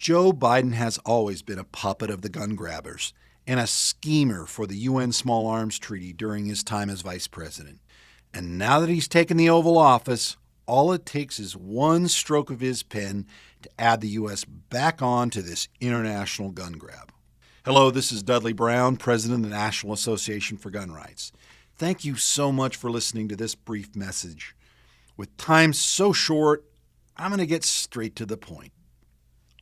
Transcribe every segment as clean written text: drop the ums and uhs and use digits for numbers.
Joe Biden has always been a puppet of the gun grabbers and a schemer for the UN Small Arms Treaty during his time as vice president. And now that he's taken the Oval Office, all it takes is one stroke of his pen to add the U.S. back on to this international gun grab. Hello, this is Dudley Brown, President of the National Association for Gun Rights. Thank you so much for listening to this brief message. With time so short, I'm going to get straight to the point.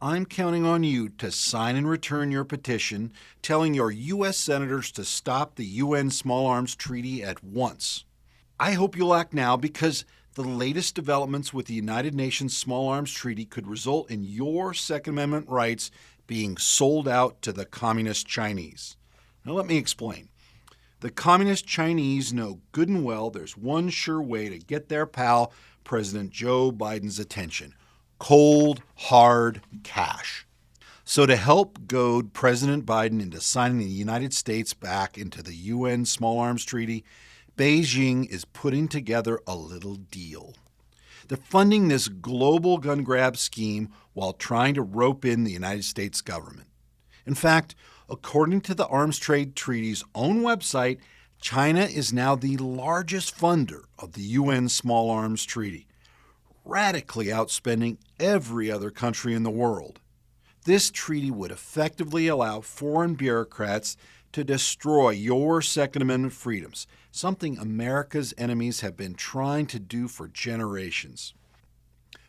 I'm counting on you to sign and return your petition telling your U.S. senators to stop the UN Small Arms Treaty at once. I hope you'll act now because the latest developments with the United Nations Small Arms Treaty could result in your Second Amendment rights being sold out to the Communist Chinese. Now let me explain. The Communist Chinese know good and well there's one sure way to get their pal, President Joe Biden's attention. Cold, hard cash. So to help goad President Biden into signing the United States back into the UN Small Arms Treaty, Beijing is putting together a little deal. They're funding this global gun grab scheme while trying to rope in the United States government. In fact, according to the Arms Trade Treaty's own website, China is now the largest funder of the UN Small Arms Treaty, radically outspending every other country in the world. This treaty would effectively allow foreign bureaucrats to destroy your Second Amendment freedoms, something America's enemies have been trying to do for generations.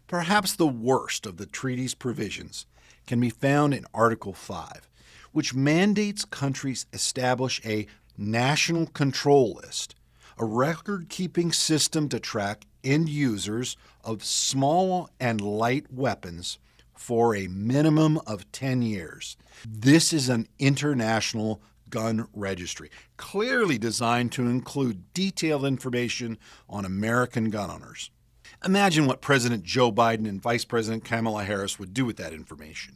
Perhaps the worst of the treaty's provisions can be found in Article 5, which mandates countries establish a national control list, a record-keeping system to track end users of small and light weapons for a minimum of 10 years. This is an international gun registry, clearly designed to include detailed information on American gun owners. Imagine what President Joe Biden and Vice President Kamala Harris would do with that information.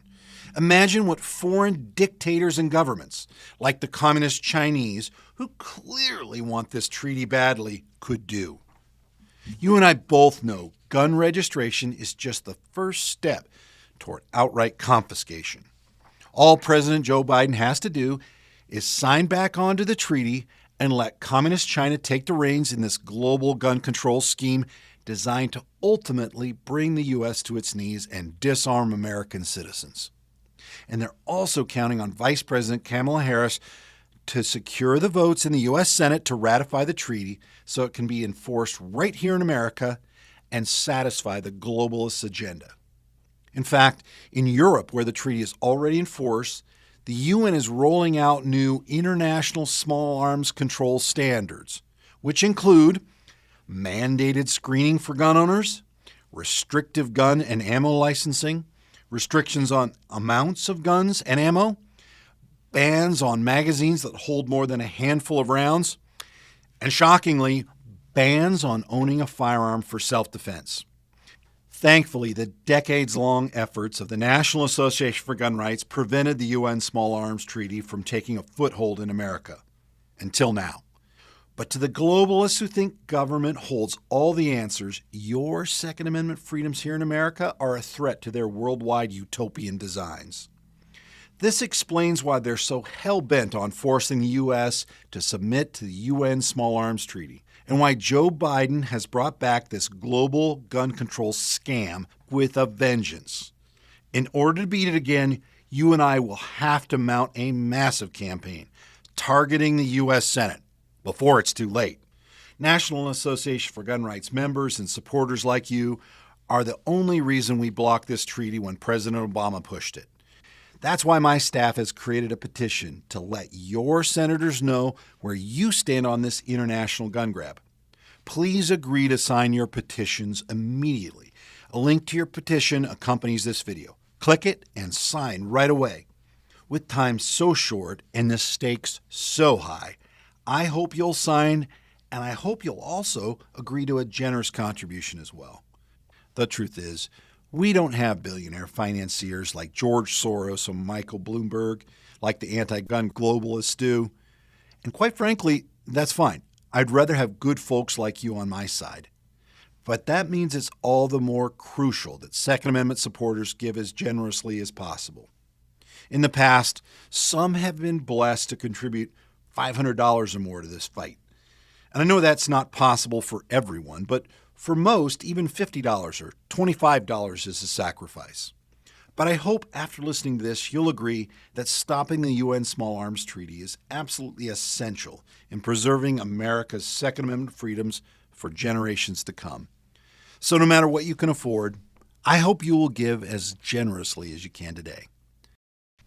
Imagine what foreign dictators and governments, like the Communist Chinese, who clearly want this treaty badly, could do. You and I both know gun registration is just the first step toward outright confiscation. All President Joe Biden has to do is sign back onto the treaty and let Communist China take the reins in this global gun control scheme designed to ultimately bring the U.S. to its knees and disarm American citizens. And they're also counting on Vice President Kamala Harris to secure the votes in the U.S. Senate to ratify the treaty so it can be enforced right here in America and satisfy the globalist agenda. In fact, in Europe, where the treaty is already in force, the UN is rolling out new international small arms control standards, which include mandated screening for gun owners, restrictive gun and ammo licensing, restrictions on amounts of guns and ammo, bans on magazines that hold more than a handful of rounds, and shockingly, bans on owning a firearm for self-defense. Thankfully, the decades-long efforts of the National Association for Gun Rights prevented the UN Small Arms Treaty from taking a foothold in America, until now. But to the globalists who think government holds all the answers, your Second Amendment freedoms here in America are a threat to their worldwide utopian designs. This explains why they're so hell-bent on forcing the U.S. to submit to the UN Small Arms Treaty, and why Joe Biden has brought back this global gun control scam with a vengeance. In order to beat it again, you and I will have to mount a massive campaign targeting the U.S. Senate before it's too late. National Association for Gun Rights members and supporters like you are the only reason we blocked this treaty when President Obama pushed it. That's why my staff has created a petition to let your senators know where you stand on this international gun grab. Please agree to sign your petitions immediately. A link to your petition accompanies this video. Click it and sign right away. With time so short and the stakes so high, I hope you'll sign, and I hope you'll also agree to a generous contribution as well. The truth is, we don't have billionaire financiers like George Soros or Michael Bloomberg, like the anti-gun globalists do. And quite frankly, that's fine. I'd rather have good folks like you on my side. But that means it's all the more crucial that Second Amendment supporters give as generously as possible. In the past, some have been blessed to contribute $500 or more to this fight. And I know that's not possible for everyone, but for most, even $50 or $25 is a sacrifice. But I hope after listening to this, you'll agree that stopping the UN Small Arms Treaty is absolutely essential in preserving America's Second Amendment freedoms for generations to come. So no matter what you can afford, I hope you will give as generously as you can today.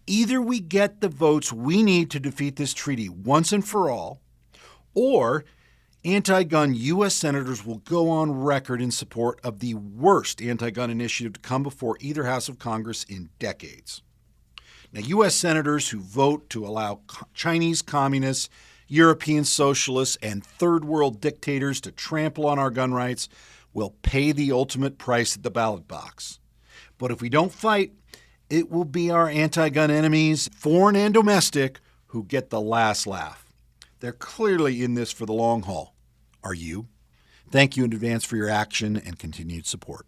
Either we get the votes we need to defeat this treaty once and for all, or anti-gun U.S. senators will go on record in support of the worst anti-gun initiative to come before either house of Congress in decades. Now, U.S. senators who vote to allow Chinese communists, European socialists, and third world dictators to trample on our gun rights will pay the ultimate price at the ballot box. But if we don't fight, it will be our anti-gun enemies, foreign and domestic, who get the last laugh. They're clearly in this for the long haul. Are you? Thank you in advance for your action and continued support.